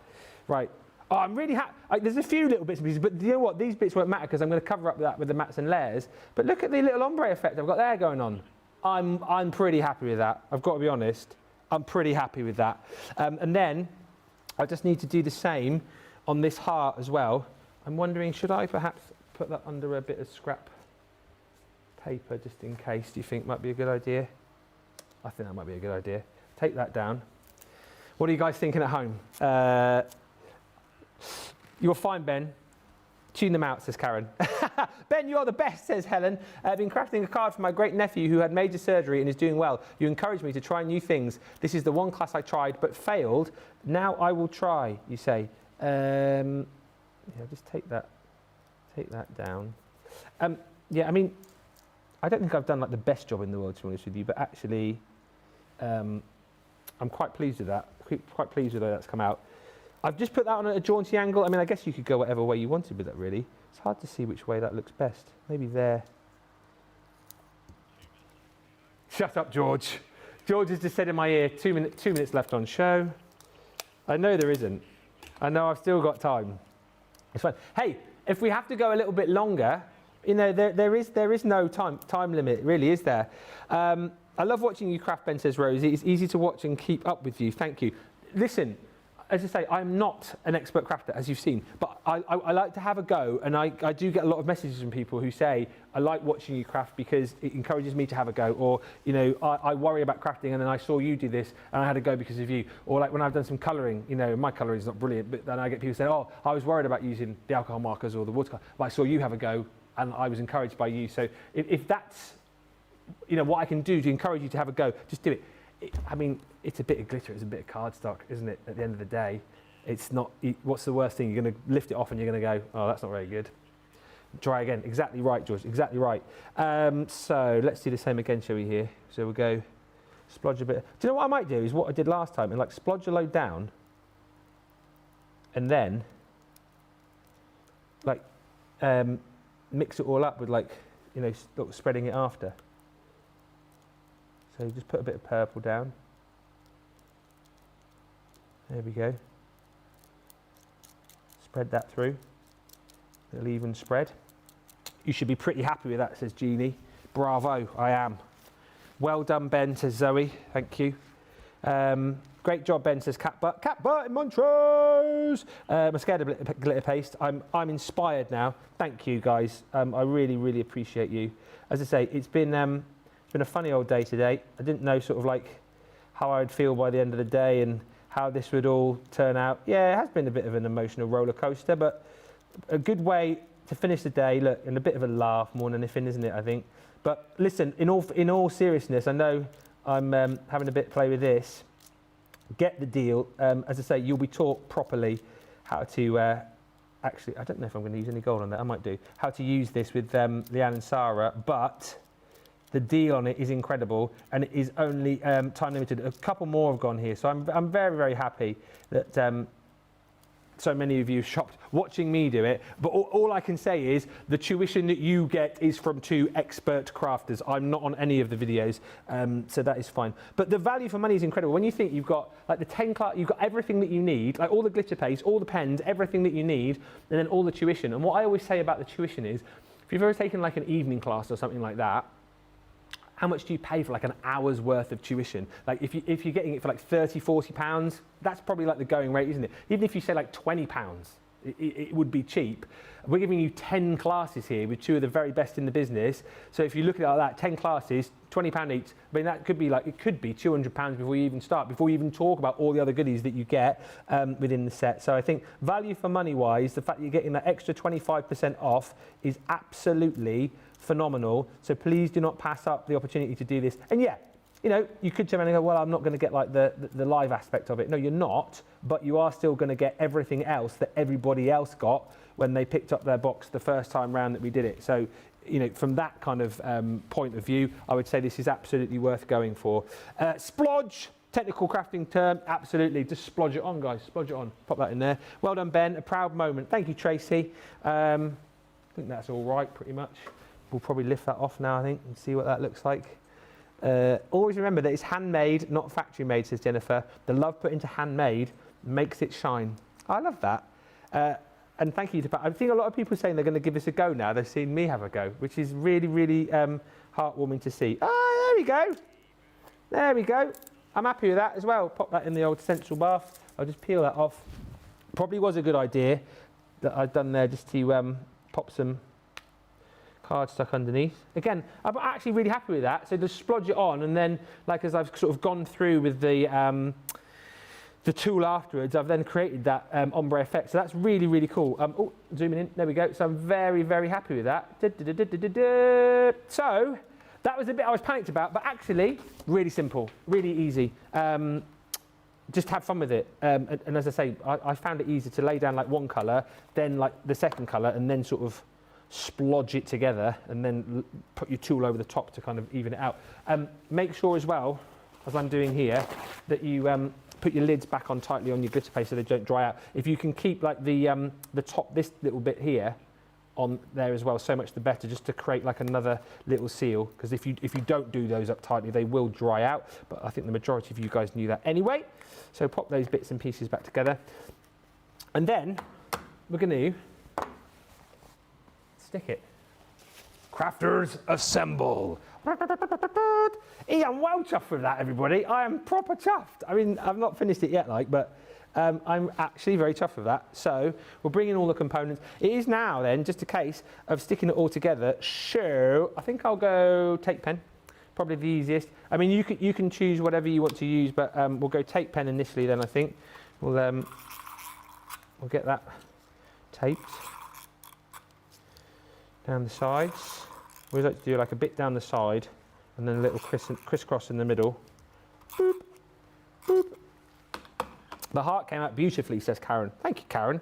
Right. Oh, I'm really happy. There's a few little bits and pieces, but you know what? These bits won't matter because I'm going to cover up that with the mats and layers. But look at the little ombre effect I've got there going on. I'm pretty happy with that. I've got to be honest. I'm pretty happy with that. And then I just need to do the same on this heart as well. I'm wondering, should I perhaps put that under a bit of scrap paper just in case? Do you think might be a good idea? I think that might be a good idea. Take that down. What are you guys thinking at home? You're fine, Ben. Tune them out, says Karen. Ben, you're the best, says Helen. I've been crafting a card for my great nephew who had major surgery and is doing well. You encouraged me to try new things. This is the one class I tried but failed. Now I will try, you say. Yeah, just take that down. Yeah, I mean, I don't think I've done like the best job in the world, to be honest with you, but actually, I'm quite pleased with that. Quite pleased with how that's come out. I've just put that on at a jaunty angle. I mean, I guess you could go whatever way you wanted with that, really. It's hard to see which way that looks best. Maybe there. Shut up, George. George has just said in my ear, 2 minutes left on show. I know there isn't. I know I've still got time. It's fine. Hey, if we have to go a little bit longer, you know, there is no time limit, really, is there? I love watching you craft, Ben, says Rosie. It's easy to watch and keep up with you. Thank you. Listen, as I say, I'm not an expert crafter, as you've seen, but I like to have a go, and I do get a lot of messages from people who say, I like watching you craft because it encourages me to have a go, or, you know, I worry about crafting and then I saw you do this and I had a go because of you. Or like when I've done some colouring, you know, my colouring is not brilliant, but then I get people saying, oh, I was worried about using the alcohol markers or the watercolour, but I saw you have a go and I was encouraged by you. So if that's, you know, what I can do to encourage you to have a go, just do it. I mean, it's a bit of glitter, it's a bit of cardstock, isn't it? At the end of the day, it's not. What's the worst thing? You're going to lift it off and you're going to go, oh, that's not very good. Try again. Exactly right, George. Exactly right. So let's do the same again, shall we? Here. So we'll go splodge a bit. Do you know what I might do? Is what I did last time, and like splodge a load down, and then like mix it all up with like, you know, spreading it after. So just put a bit of purple down. There we go. Spread that through. A little even spread. You should be pretty happy with that, says Jeannie. Bravo, I am. Well done, Ben, says Zoe. Thank you. Great job, Ben, says Cat Butt. Cat Butt in Montrose. I'm scared of glitter paste. I'm inspired now. Thank you, guys. I really, really appreciate you. As I say, it's been a funny old day today. I didn't know sort of like how I would feel by the end of the day and how this would all turn out. Yeah, it has been a bit of an emotional roller coaster, but a good way to finish the day. Look, and a bit of a laugh more than anything, isn't it, I think? But listen, in all seriousness, I know I'm having a bit of play with this. Get the deal. As I say, you'll be taught properly how to actually, I don't know if I'm going to use any gold on that. I might do. How to use this with Leanne and Sarah, but the deal on it is incredible, and it is only time limited. A couple more have gone here, so I'm very, very happy that so many of you shopped watching me do it. But all I can say is the tuition that you get is from 2 expert crafters. I'm not on any of the videos, so that is fine. But the value for money is incredible. When you think you've got like the 10 class, you've got everything that you need, like all the glitter paste, all the pens, everything that you need, and then all the tuition. And what I always say about the tuition is, if you've ever taken like an evening class or something like that, how much do you pay for like an hour's worth of tuition? Like if you're getting it for like 30, 40 pounds, that's probably like the going rate, isn't it? Even if you say like 20 pounds, it would be cheap. We're giving you 10 classes here with 2 of the very best in the business. So if you look at it like that, 10 classes, £20 each. I mean, that could be like, it could be £200 before you even start, before you even talk about all the other goodies that you get within the set. So I think value for money wise, the fact that you're getting that extra 25% off is absolutely phenomenal. So please do not pass up the opportunity to do this. And yeah, you know, you could turn around and go, well, I'm not going to get like the live aspect of it. No, you're not, but you are still going to get everything else that everybody else got when they picked up their box the first time round that we did it. So, you know, from that kind of point of view, I would say this is absolutely worth going for. Splodge, technical crafting term, absolutely. Just splodge it on, guys. Splodge it on. Pop that in there. Well done, Ben. A proud moment. Thank you, Tracy. I think that's all right, pretty much. We'll probably lift that off now, I think, and see what that looks like. Always remember that it's handmade, not factory made, says Jennifer. The love put into handmade makes it shine. I love that. And thank you to Pat. I think a lot of people are saying they're going to give this a go now. They've seen me have a go, which is really, really heartwarming to see. Oh, there we go. There we go. I'm happy with that as well. Pop that in the old stencil bath. I'll just peel that off. Probably was a good idea that I've done there, just to pop some card stuck underneath. Again, I'm actually really happy with that. So just splodge it on, and then, like as I've sort of gone through with the tool afterwards, I've then created that ombre effect. So that's really, really cool. Oh, zooming in. There we go. So I'm very, very happy with that. So that was the bit I was panicked about, but actually really simple, really easy. Just have fun with it. And as I say, I found it easy to lay down like one colour, then like the second colour, and then sort of splodge it together, and then put your tool over the top to kind of even it out. Make sure as well, as I'm doing here, that you put your lids back on tightly on your glitter paste so they don't dry out. If you can keep like the top, this little bit here, on there as well, so much the better, just to create like another little seal, because if you don't do those up tightly, they will dry out. But I think the majority of you guys knew that anyway. So pop those bits and pieces back together, and then we're going to stick it. Crafters assemble. I'm well chuffed with that, everybody. I am proper chuffed. I mean, I've not finished it yet, like, but I'm actually very tough with that. So we'll bring in all the components. It is now then just a case of sticking it all together. So I think I'll go tape pen, probably the easiest. I mean, you can choose whatever you want to use, but we'll go tape pen initially then, I think. We'll get that taped down the sides. We like to do like a bit down the side and then a little crisscross in the middle. Boop, boop. The heart came out beautifully, says Karen. Thank you, Karen.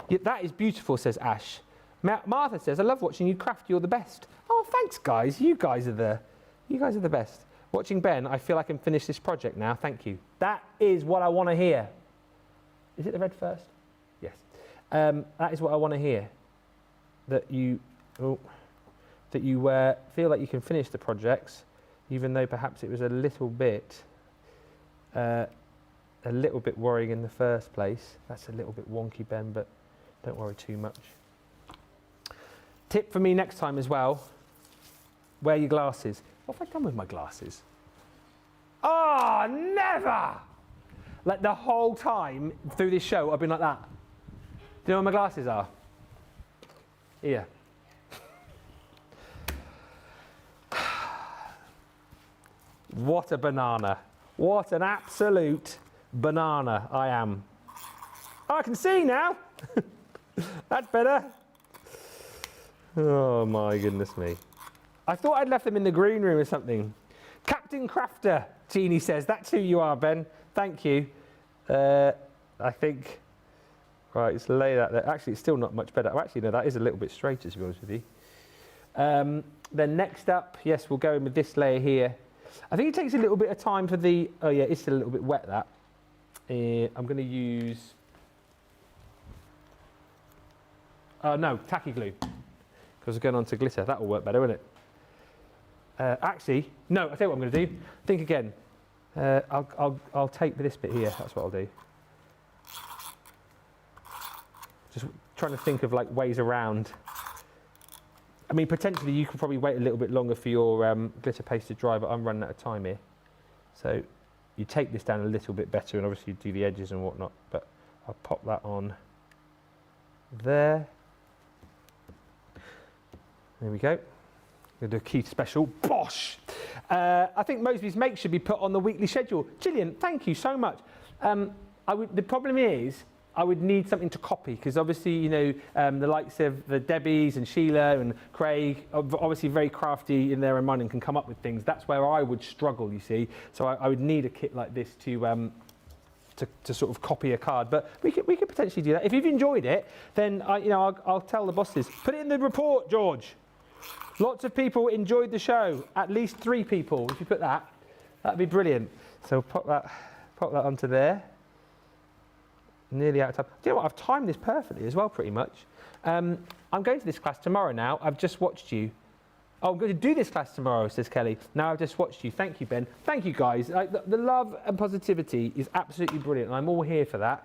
Yeah, that is beautiful, says Ash. Martha says, I love watching you craft. You're the best. Oh, thanks, guys. You guys are the best. Watching Ben, I feel I can finish this project now. Thank you. That is what I want to hear. Is it the red first? Yes. That is what I want to hear. That you feel like you can finish the projects, even though perhaps it was a little bit worrying in the first place. That's a little bit wonky, Ben, but don't worry too much. Tip for me next time as well, wear your glasses. What have I done with my glasses? Oh, never! Like the whole time through this show, I've been like that. Do you know where my glasses are? Here. What a banana. What an absolute banana I am. Oh, I can see now. That's better. Oh my goodness me. I thought I'd left them in the green room or something. Captain Crafter, Jeannie says. That's who you are, Ben. Thank you. I think... Right, let's lay that there. Actually, it's still not much better. Oh, actually, no, that is a little bit straighter, to be honest with you. Then next up, yes, we'll go in with this layer here. I think it takes a little bit of time for the... Oh, yeah, it's still a little bit wet, that. I'm going to use... no, tacky glue. Because we're going on to glitter. That will work better, won't it? Actually, no, I'll tell you what I'm going to do. Think again. I'll tape this bit here. That's what I'll do. Just trying to think of like ways around. I mean, potentially you could probably wait a little bit longer for your glitter paste to dry, but I'm running out of time here. So you tape this down a little bit better, and obviously you do the edges and whatnot, but I'll pop that on there. There we go. We'll do a Keith special. Bosh! I think Moseby's Make should be put on the weekly schedule. Gillian, thank you so much. The problem is, I would need something to copy, because obviously, you know, the likes of the Debbies and Sheila and Craig are obviously very crafty in their own mind and can come up with things. That's where I would struggle, you see. So I would need a kit like this to sort of copy a card. But we could potentially do that. If you've enjoyed it, then I'll tell the bosses. Put it in the report, George. Lots of people enjoyed the show. At least 3 people. If you put that, that'd be brilliant. So pop that onto there. Nearly out of time. Do you know what? I've timed this perfectly as well, pretty much. I'm going to this class tomorrow now. I've just watched you. Oh, I'm going to do this class tomorrow, says Kelly. Now I've just watched you. Thank you, Ben. Thank you, guys. The love and positivity is absolutely brilliant. And I'm all here for that.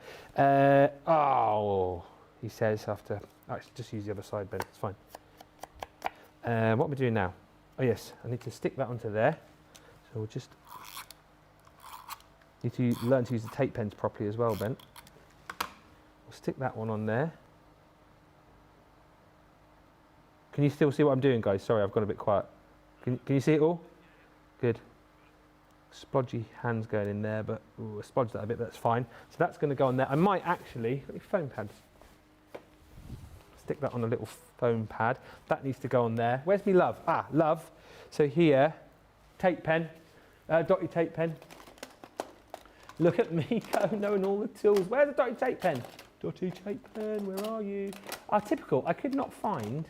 He says after... Actually, just use the other side, Ben. It's fine. What am I doing now? Oh, yes. I need to stick that onto there. So we'll just... Need to learn to use the tape pens properly as well, Ben. We'll stick that one on there. Can you still see what I'm doing, guys? Sorry, I've gone a bit quiet. Can you see it all? Good. Splodgy hands going in there, but I splodged that a bit, but that's fine. So that's going to go on there. I might actually... Got your foam pads. Stick that on a little foam pad. That needs to go on there. Where's me love? Ah, love. So here, tape pen, dotty tape pen. Look at me go, knowing all the tools. Where's the dotty tape pen? Dotty tape pen, where are you? Ah, typical. I could not find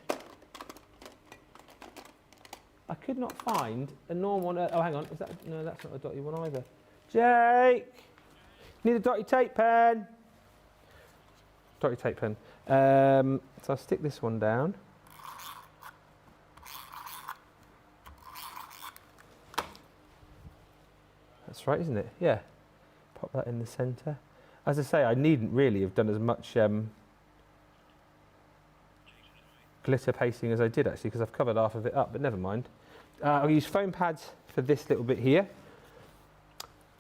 a normal one. Oh, hang on. Is that? No, that's not a dotty one either. Jake, need a dotty tape pen. Dotty tape pen. So I'll stick this one down. That's right, isn't it? Yeah. Pop that in the centre. As I say, I needn't really have done as much glitter pasting as I did actually, because I've covered half of it up, but never mind. I'll use foam pads for this little bit here.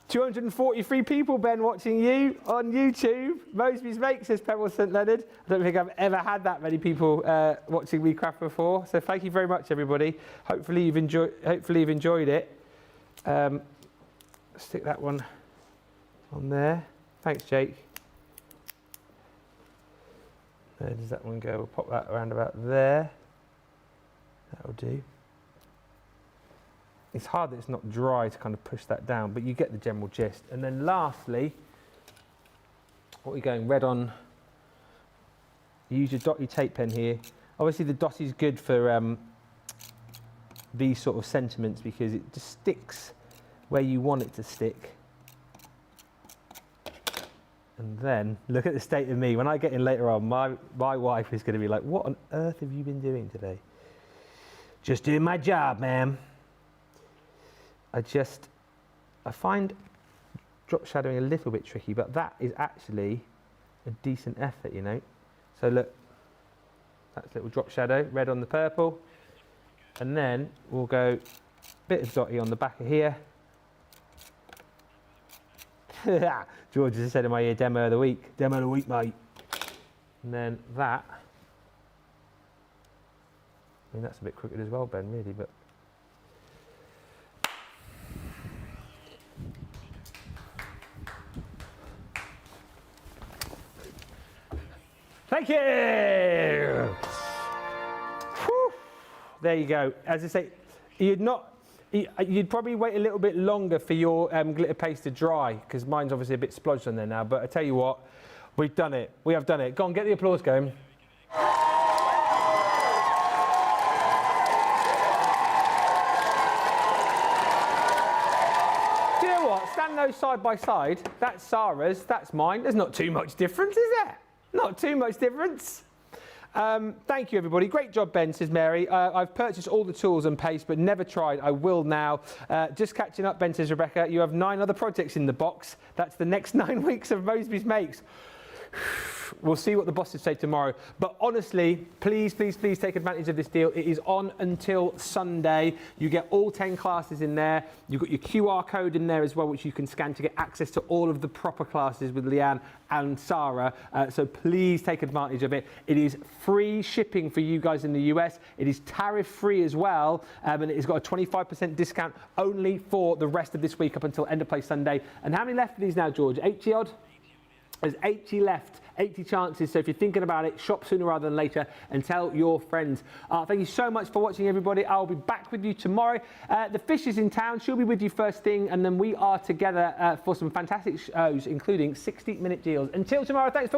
243 people, Ben, watching you on YouTube. Moseby's Make, says Pebble St Leonard. I don't think I've ever had that many people watching me craft before. So thank you very much, everybody. Hopefully you've enjoyed it. Stick that one on there. Thanks, Jake. Where does that one go? We'll pop that around about there. That'll do. It's hard that it's not dry to kind of push that down, but you get the general gist. And then lastly, what are we going? Red on. Use your dotty tape pen here. Obviously the dotty is good for these sort of sentiments because it just sticks where you want it to stick. And then look at the state of me. When I get in later on, my wife is going to be like, what on earth have you been doing today? Just doing my job, ma'am. I find drop shadowing a little bit tricky, but that is actually a decent effort, you know. So look, that's a little drop shadow, red on the purple. And then we'll go a bit of dotty on the back of here. George has said in my ear, demo of the week. Demo of the week, mate. And then that. I mean, that's a bit crooked as well, Ben, really, but. Thank you! Whew. There you go. As I say, you'd probably wait a little bit longer for your glitter paste to dry, because mine's obviously a bit splodged on there now, but I tell you what, we've done it. We have done it. Go on, get the applause going. Do you know what? Stand those side by side. That's Sarah's, that's mine. There's not too much difference, is there? Not too much difference. Thank you, everybody. Great job, Ben, says Mary. I've purchased all the tools and paste, but never tried. I will now. Just catching up, Ben, says Rebecca. You have 9 other projects in the box. That's the next 9 weeks of Moseby's Makes. We'll see what the bosses say tomorrow. But honestly, please, please, please take advantage of this deal. It is on until Sunday. You get all 10 classes in there. You've got your QR code in there as well, which you can scan to get access to all of the proper classes with Leanne and Sarah. So please take advantage of it. It is free shipping for you guys in the US. It is tariff free as well. And it has got a 25% discount only for the rest of this week up until end of play Sunday. And how many left of these now, George? 80 odd? There's 80 left, 80 chances. So if you're thinking about it, shop sooner rather than later and tell your friends. Thank you so much for watching, everybody. I'll be back with you tomorrow. The fish is in town. She'll be with you first thing. And then we are together for some fantastic shows, including 60-minute deals. Until tomorrow, thanks for watching.